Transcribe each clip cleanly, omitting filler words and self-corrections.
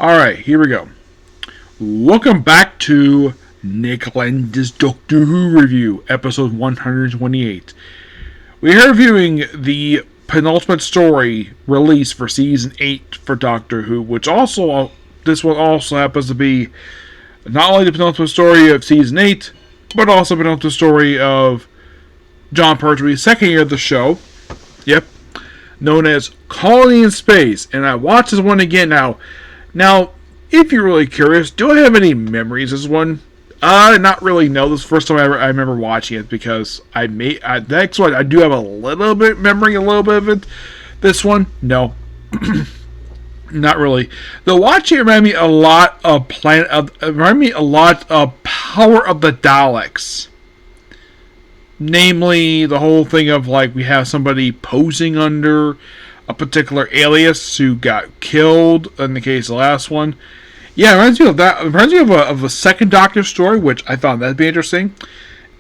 Alright, here we go. Welcome back to Nick Lenz's Doctor Who review, episode 128. We are reviewing the penultimate story released for season 8 for Doctor Who, which also, this one also happens to be not only the penultimate story of season 8, but also the penultimate story of Jon Pertwee's second year of the show. Yep. Known as Colony in Space. And I watched this one again now. Now, if you're really curious, do I have any memories of this one? Not really, no. This is the first time I remember watching it because next one, I do have a little bit memory, a little bit of it. This one, no. Not really. The watching reminded me a lot of Power of the Daleks. Namely, the whole thing of like we have somebody posing under a particular alias who got killed in the case of the last one. Yeah, it reminds me of that. It reminds me of a second Doctor story, which I found that'd be interesting.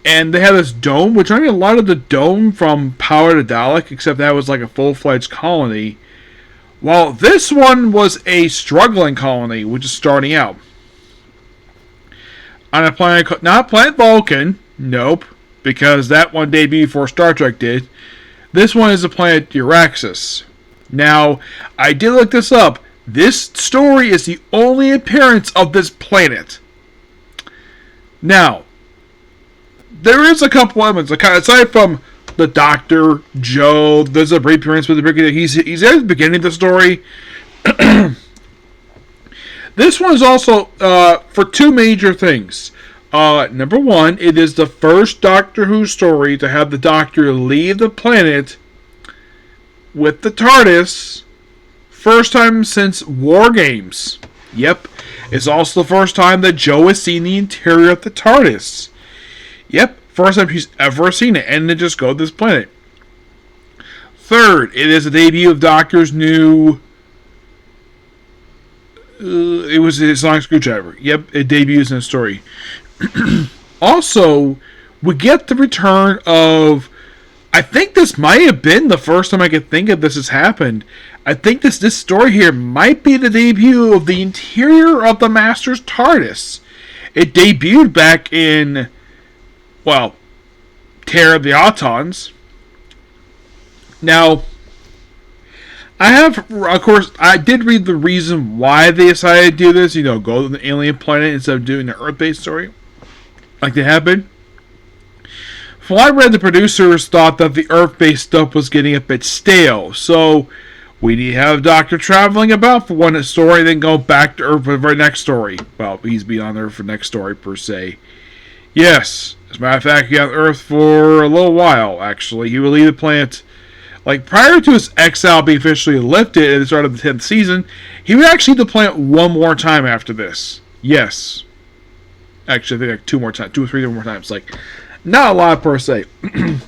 And they had this dome, which reminded me a lot of the dome from Power of the Dalek, except that was like a full-fledged colony. While this one was a struggling colony, which is starting out. On a planet, not planet Vulcan, nope, because that one debuted before Star Trek did. This one is the planet Euraxis. Now, I did look this up. This story is the only appearance of this planet. Now, there is a couple elements. Aside from the Doctor, Joe, there's a brief appearance with the Brigadier. He's at the beginning of the story. This one is also for two major things. Number one, it is the first Doctor Who story to have the Doctor leave the planet with the TARDIS. First time since War Games. Yep. It's also the first time that Joe has seen the interior of the TARDIS. Yep. First time she's ever seen it. And to just go to this planet. Third, it is the debut of Doctor's new... it was his sonic screwdriver. Yep. It debuts in the story. Also, we get the return of... I think this might have been the first time I could think of this has happened. I think this story here might be the debut of the interior of the Master's TARDIS. It debuted back in, well, Terror of the Autons. Now, I did read the reason why they decided to do this. Go to the alien planet instead of doing the Earth-based story, like they have been. From what I read, the producers thought that the Earth-based stuff was getting a bit stale, so we need to have Doctor traveling about for one story, then go back to Earth for the very next story. Well, he's been on Earth for the next story, per se. Yes, as a matter of fact, he's on Earth for a little while, actually. He will leave the planet, like, prior to his exile being officially lifted at the start of the 10th season, he would actually leave the planet one more time after this. Yes. Actually, I think like 2 or 3 more times, like... Not a lot per se.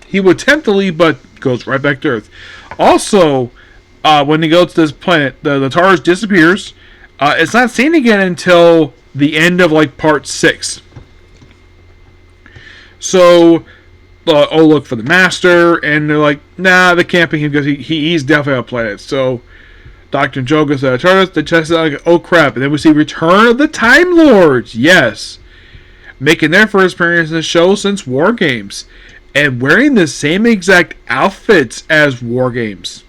He would attempt to leave, but goes right back to Earth. Also, when he goes to this planet, the TARDIS disappears. It's not seen again until the end of like part 6. So, look for the Master, and they're like, nah, they can't pick him because he's definitely on a planet. So, Doctor and Joe goes to the TARDIS. They test it out, like, oh crap! And then we see Return of the Time Lords. Yes. Making their first appearance in the show since War Games, and wearing the same exact outfits as War Games,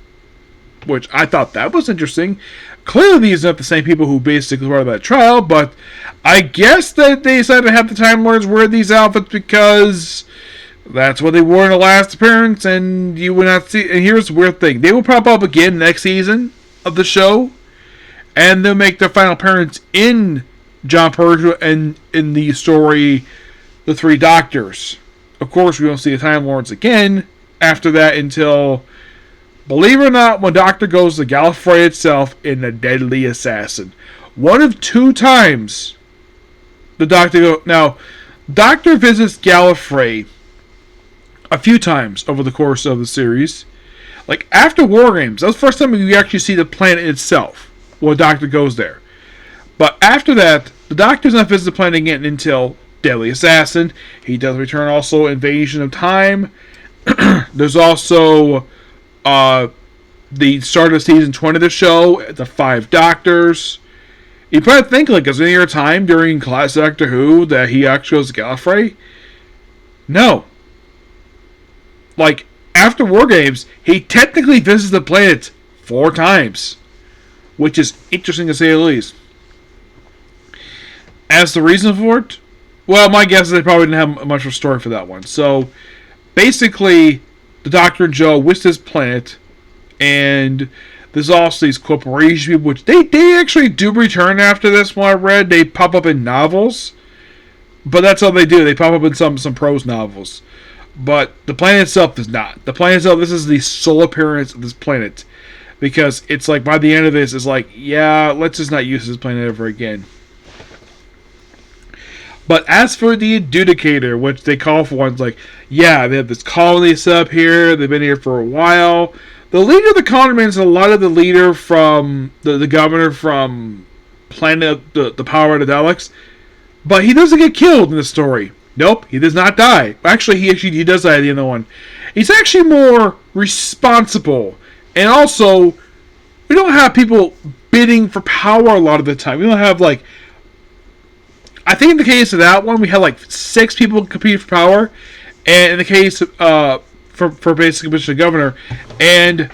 which I thought that was interesting. Clearly these are not the same people who basically were part of that trial, but I guess that they decided to have the Time Lords wear these outfits because that's what they wore in the last appearance, and you would not see. And here's the weird thing: they will pop up again next season of the show, and they'll make their final appearance in Jon Pertwee and in the story, The Three Doctors. Of course, we won't see the Time Lords again after that until, believe it or not, when Doctor goes to Gallifrey itself in The Deadly Assassin. One of 2 times the Doctor now, Doctor visits Gallifrey a few times over the course of the series. Like after War Games, that's the first time you actually see the planet itself when Doctor goes there. But after that, the Doctor's not visit the planet again until Deadly Assassin. He does return also Invasion of Time. There's also the start of season 20 of the show, the 5 Doctors. You probably think, like, is there a time during classic Doctor Who that he actually goes to Gallifrey? No. Like, after War Games, he technically visits the planet 4 times, which is interesting to say the least. As the reason for it, well, my guess is they probably didn't have much of a story for that one. So, basically, the Doctor and Joe visit this planet, and there's also these corporation people, which they actually do return after this one I read. They pop up in novels, but that's all they do. They pop up in some prose novels. But the planet itself does not. The planet itself, this is the sole appearance of this planet. Because it's like, by the end of this, it's like, yeah, let's just not use this planet ever again. But as for the Adjudicator, which they call for ones like, yeah, they have this colony set up here, they've been here for a while. The leader of the colony is a lot of the leader from, the governor from Planet, the Power of the Daleks. But he doesn't get killed in the story. Nope, he does not die. Actually, he does die at the end of the one. He's actually more responsible. And also, we don't have people bidding for power a lot of the time. We don't have, like, I think in the case of that one, we had like 6 people compete for power. And in the case for basically Mr. Governor, and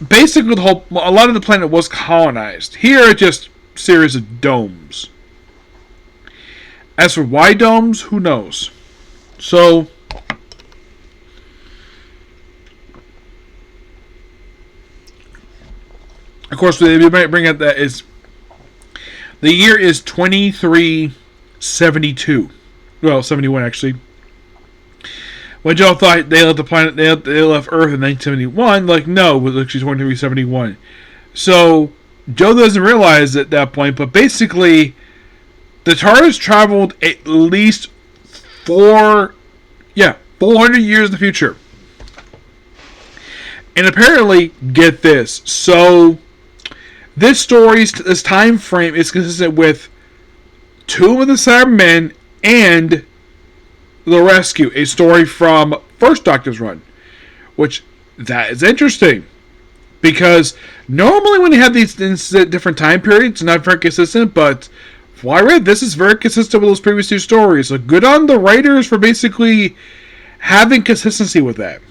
basically a lot of the planet was colonized. Here, it's just a series of domes. As for why domes, who knows? So, of course, we might bring up that is the year is 2372. Well, 71 actually. When Joe thought they left the planet, they left Earth in 1971. Like, no, it was actually 2371. So Joe doesn't realize at that point, but basically, the TARDIS traveled at least 400 years in the future. And apparently, get this, so this time frame is consistent with Tomb of the Cybermen and The Rescue, a story from First Doctor's run. Which, that is interesting. Because normally when you have these different time periods, it's not very consistent, but from what I read, this is very consistent with those previous 2 stories. So good on the writers for basically having consistency with that.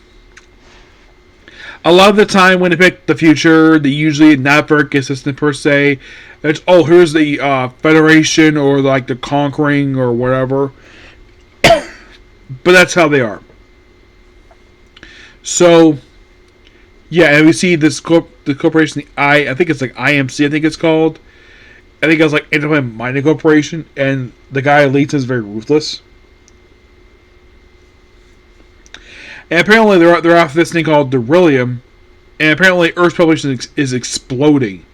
A lot of the time when they pick the future, they usually not very consistent per se. It's, oh, here's the Federation or like the Conquering or whatever. But that's how they are. So, yeah, and we see this the corporation, I think it's like IMC, I think it's called. I think it was like Independent Mining Corporation, and the guy who leads is very ruthless. And apparently they're off this thing called Beryllium, and apparently Earth's population is exploding.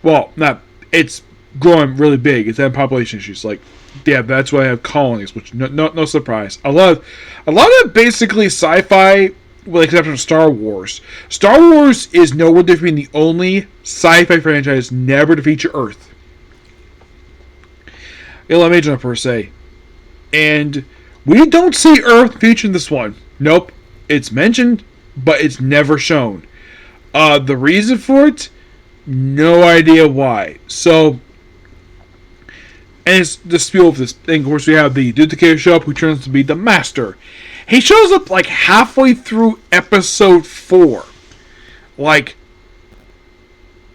Well, it's growing really big. It's having population issues. Like, yeah, that's why I have colonies, which no surprise. A lot of basically sci-fi, with the exception of Star Wars. Star Wars is nowhere different than the only sci-fi franchise never to feature Earth. Major per se. And we don't see Earth featured in this one. Nope. It's mentioned, but it's never shown. The reason for it? No idea why. So, and it's the spiel of this thing. Of course, we have the Adjudicator show up, who turns to be the Master. He shows up like halfway through episode 4. Like,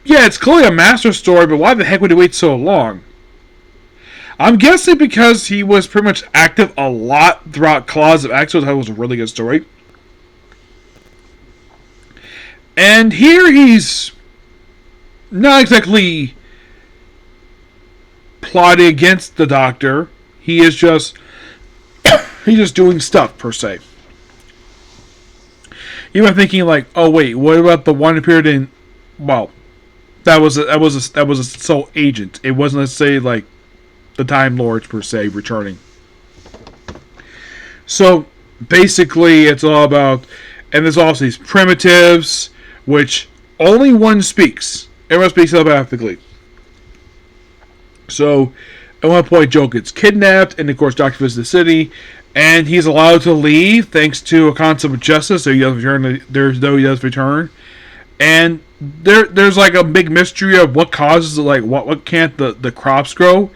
yeah, it's clearly a Master story, but why the heck would he wait so long? I'm guessing because he was pretty much active a lot throughout Claws of Axel. That was a really good story. And here he's not exactly plotting against the Doctor. He is just he's just doing stuff per se. You were thinking like, oh wait, what about the one who appeared in? Well, that was a sole agent. It wasn't, let's say, like the Time Lords per se returning. So basically, it's all about, and there's also these primitives, which only one speaks. Everyone speaks telepathically. So at one point, Joe gets kidnapped, and of course, Doctor visits the city, and he's allowed to leave thanks to a concept of justice. So he does return. He does return, and there's like a big mystery of what causes like what can't the crops grow.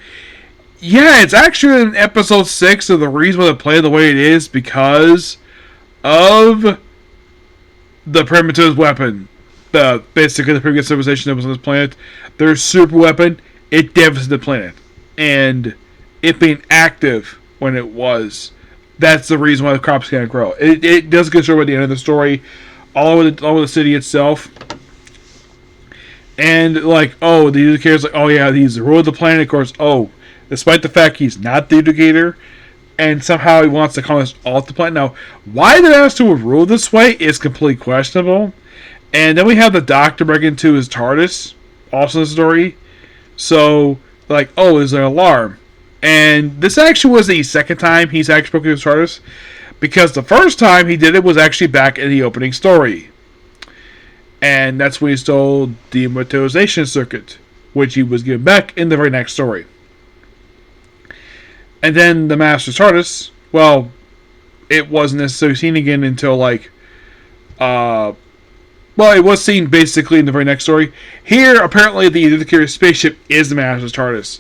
Yeah, it's actually in episode 6 of the reason why they play the way it is because of the Primitive's weapon. Basically the previous civilization that was on this planet, their super weapon, it devastated the planet. And it being active when it was, that's the reason why the crops can't grow. It does get shown at the end of the story, all over the city itself. And like, oh, the educator's like, oh yeah, he's the ruler of the planet, of course. Oh, despite the fact he's not the educator, and somehow he wants to colonize all the planet. Now, why they're asked to rule this way is completely questionable. And then we have the Doctor break into his TARDIS, also in the story. So, like, oh, is there an alarm? And this actually was the second time he's actually broken his TARDIS, because the first time he did it was actually back in the opening story. And that's when he stole the immortalization circuit, which he was given back in the very next story. And then the Master's TARDIS, well, it wasn't necessarily seen again until like, well, it was seen basically in the very next story. Here, apparently, the Indicator spaceship is the Master's TARDIS,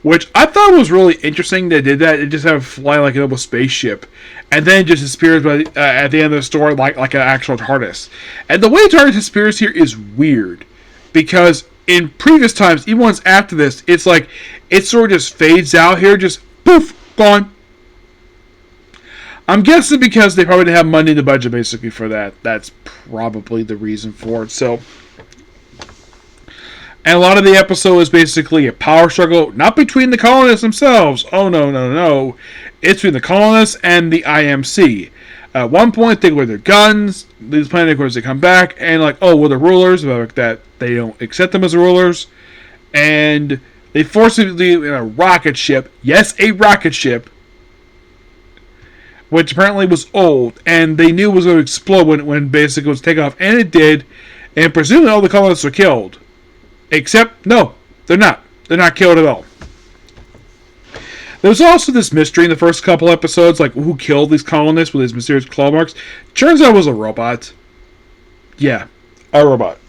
which I thought was really interesting. They did that. It just have fly like a little spaceship, and then it just disappears at the end of the story like an actual TARDIS. And the way TARDIS disappears here is weird, because in previous times, even once after this, it's like it sort of just fades out here, just poof, gone. I'm guessing because they probably didn't have money in the budget basically for that. That's probably the reason for it. So, and a lot of the episode is basically a power struggle, not between the colonists themselves. Oh, no. It's between the colonists and the IMC. At one point, they go with their guns. These planet, of course, they come back. And like, oh, well, the rulers, like that they don't accept them as rulers. And they forcibly in a rocket ship. Yes, a rocket ship. Which apparently was old. And they knew it was going to explode when basically it was taken off. And it did. And presumably all the colonists were killed. Except, no, they're not. They're not killed at all. There was also this mystery in the first couple episodes, like who killed these colonists with his mysterious claw marks. Turns out it was a robot. Yeah, a robot.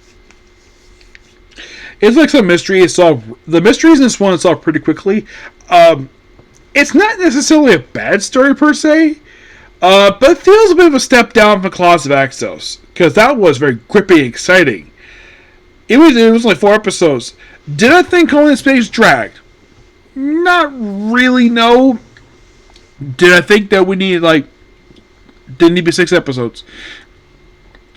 It's like some mystery is solved. The mysteries in this one is solved pretty quickly. It's not necessarily a bad story per se, but it feels a bit of a step down from Claws of Axos, because that was very grippy and exciting. It was like 4 episodes. Did I think Colony in Space dragged? Not really, no. Did I think that we needed didn't need to be 6 episodes?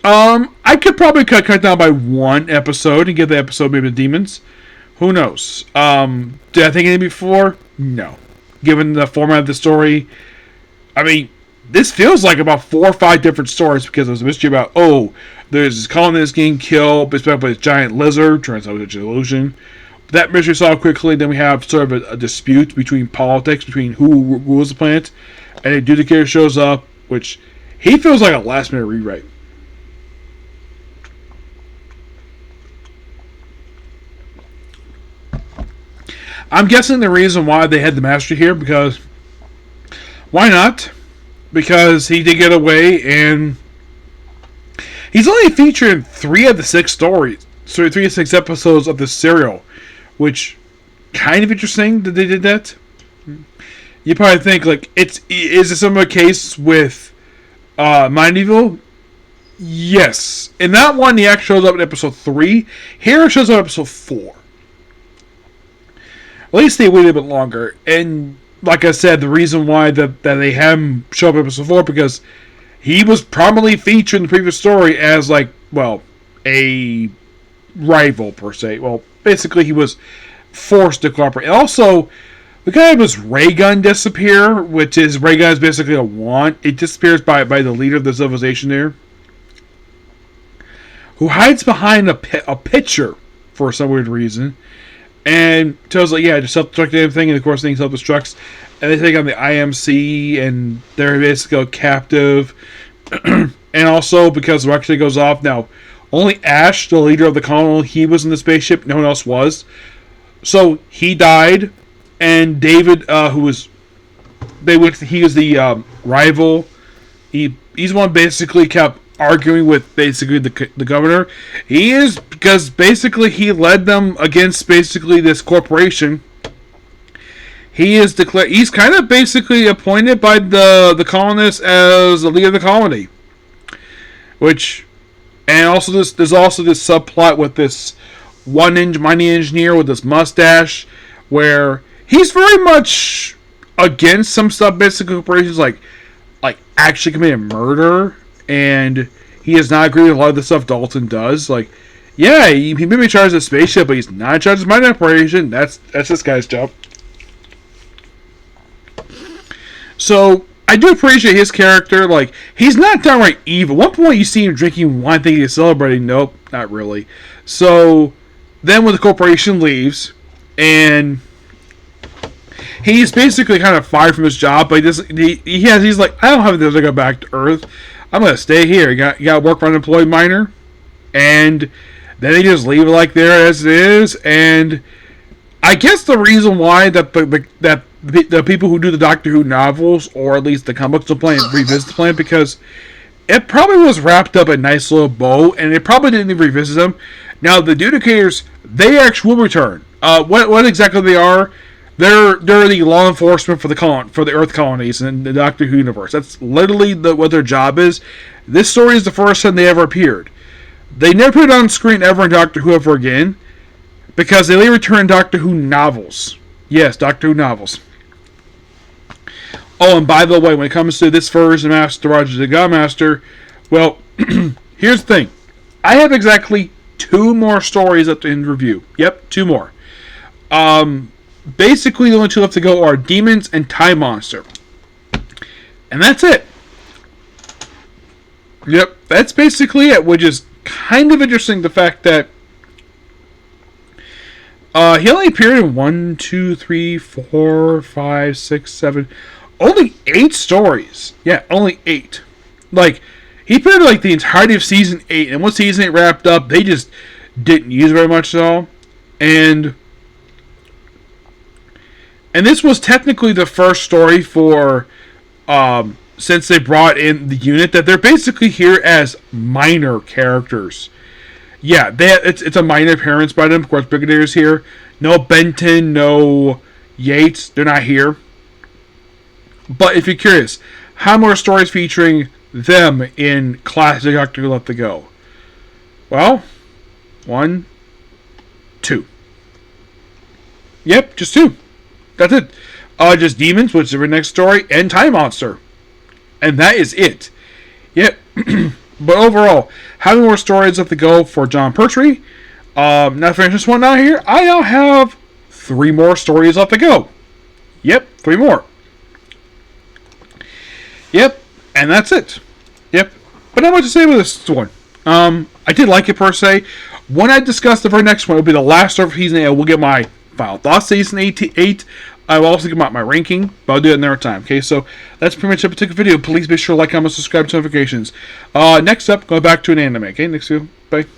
I could probably cut down by 1 episode and give the episode maybe the Demons. Who knows? Did I think it needed before? No. Given the format of the story, I mean, this feels like about 4 or 5 different stories, because there was a mystery about, oh, there's this colonist getting killed, but it's by this giant lizard, turns out it's an illusion. That mystery solved quickly. Then we have sort of a dispute between politics, between who rules the planet, and a Judicator shows up, which he feels like a last minute rewrite. I'm guessing the reason why they had the Master here, because why not? Because he did get away, and he's only featured in 3 of the 6 stories. So 3 of 6 episodes of this serial. Which, kind of interesting that they did that. You probably think, is it some of a case with Mind Evil? Yes. In that one, he actually shows up in episode 3. Here, it shows up in episode 4. At least they waited a bit longer. And, like I said, the reason why that they had him show up in episode 4, because he was prominently featured in the previous story as, a rival, per se. Well, basically, he was forced to cooperate. And also, we kind of have his ray gun disappear, which is, ray gun is basically a wand. It disappears by the leader of the civilization there, who hides behind a picture for some weird reason, and tells just self-destruct everything, and of course, things self-destructs, and they take on the IMC, and they're basically captive. And also, because the rocket goes off, now, only Ash, the leader of the colony, he was in the spaceship. No one else was. So he died, and David, he was the rival. He's the one basically kept arguing with basically the governor. He is, because basically he led them against basically this corporation. He is declared. He's kind of basically appointed by the colonists as the leader of the colony. Which, and also there's also this subplot with this one mining engineer with this mustache, where he's very much against some stuff. Basically, corporations like actually committing murder, and he does not agree with a lot of the stuff Dalton does. Like, yeah, he may be in charge of the spaceship, but he's not in charge of mining operation. That's this guy's job. So I do appreciate his character. Like, he's not downright evil. At one point, you see him drinking wine, thinking he's celebrating. Nope, not really. So then, when the corporation leaves, and he's basically kind of fired from his job, but he's like, I don't have to go back to Earth. I'm gonna stay here. You got to work for an unemployed miner, and then they just leave it like there as it is. And I guess the reason why that the people who do the Doctor Who novels, or at least the comic books, will plan revisit the plan, because it probably was wrapped up a nice little bow, and it probably didn't even revisit them. Now the Adjudicators, they actually will return. What exactly they are? They're the law enforcement for the Earth colonies in the Doctor Who universe. That's literally what their job is. This story is the first time they ever appeared. They never put it on screen ever in Doctor Who ever again, because they only return Doctor Who novels. Yes, Doctor Who novels. Oh, and by the way, when it comes to this version of Master Roger the Godmaster, well, here's the thing. I have exactly 2 more stories up in review. Yep, 2 more. Basically, the only 2 left to go are Demons and Time Monster. And that's it. Yep, that's basically it, which is kind of interesting, the fact that he only appeared in 1, 2, 3, 4, 5, 6, 7... only 8 stories. Yeah, only 8. Like, he appeared like the entirety of season 8, and once season 8 wrapped up, they just didn't use very much at all. And this was technically the first story for, since they brought in the unit, that they're basically here as minor characters. Yeah, it's a minor appearance by them. Of course, Brigadier's here. No Benton, no Yates. They're not here. But if you're curious, how more stories featuring them in classic Doctor Who left to go? Well, 1, 2. Yep, just 2. That's it. Just Demons, which is the next story, and Time Monster. And that is it. Yep. But overall, having more stories left to go for John Pertwee. Now for this one out here, I now have 3 more stories left to go. Yep, 3 more. Yep, and that's it. Yep, but not much to say about this one. I did like it per se. When I discuss the very next one, it'll be the last story for season 8. I will get my final thoughts season 8. I will also get my ranking, but I'll do it another time. Okay, so that's pretty much it for the video. Please be sure to like, comment, subscribe to notifications. Next up, go back to an anime. Okay, next video. Bye.